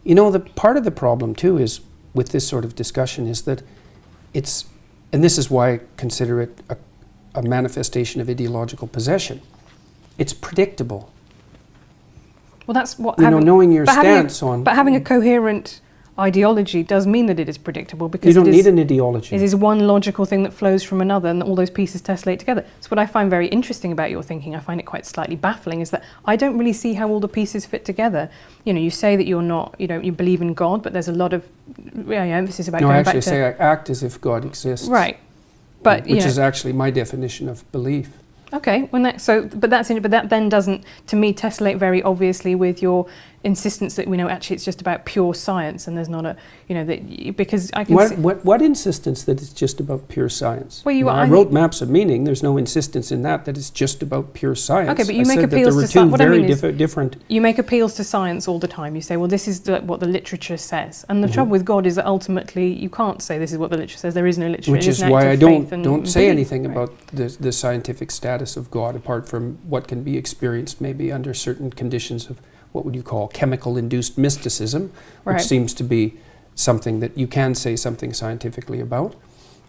You know, the part of the problem too is with this sort of discussion is that it's, and this is why I consider it a manifestation of ideological possession. It's predictable. Well, that's what knowing your stance on. But having a coherent ideology does mean that it is predictable, because you don't need an ideology. It is one logical thing that flows from another, and all those pieces tessellate together. So what I find very interesting about your thinking, I find it quite slightly baffling, is that I don't really see how all the pieces fit together. You know, you say that you're not, you believe in God, but there's a lot of emphasis about going back to... No, I actually say I act as if God exists. Right. But, which is actually my definition of belief. Okay, but that then doesn't, to me, tessellate very obviously with your insistence that we know actually it's just about pure science, and there's not a, because I can what insistence that it's just about pure science? Well, I wrote Maps of Meaning. There's no insistence in that it's just about pure science. Okay, but you make appeals to science. What I mean is, different. You make appeals to science all the time. You say, well, this is what the literature says, and the trouble with God is that ultimately you can't say this is what the literature says. There is no literature. Which is why I don't say anything about the scientific status of God, apart from what can be experienced maybe under certain conditions of what would you call chemical-induced mysticism, which seems to be something that you can say something scientifically about.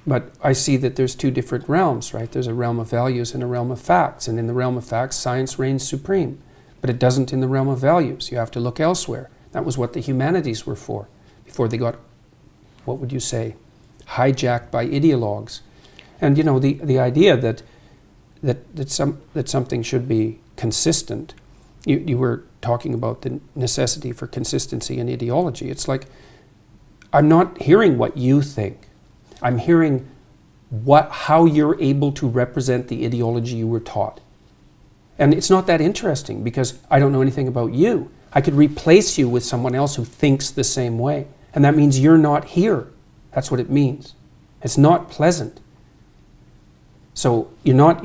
But I see that there's two different realms, right? There's a realm of values and a realm of facts. And in the realm of facts, science reigns supreme. But it doesn't in the realm of values. You have to look elsewhere. That was what the humanities were for, before they got, what would you say, hijacked by ideologues. And the idea that something should be consistent. You were talking about the necessity for consistency in ideology. It's like, I'm not hearing what you think. I'm hearing how you're able to represent the ideology you were taught. And it's not that interesting, because I don't know anything about you. I could replace you with someone else who thinks the same way. And that means you're not here. That's what it means. It's not pleasant. So you're not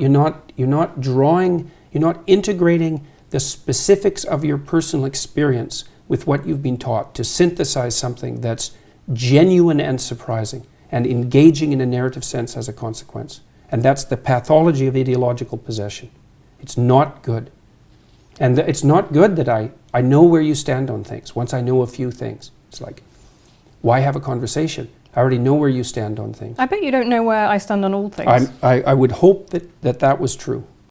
integrating the specifics of your personal experience with what you've been taught to synthesize something that's genuine and surprising and engaging in a narrative sense as a consequence. And that's the pathology of ideological possession. It's not good. And it's not good that I know where you stand on things. Once I know a few things, it's like, why have a conversation? I already know where you stand on things. I bet you don't know where I stand on all things. I would hope that was true.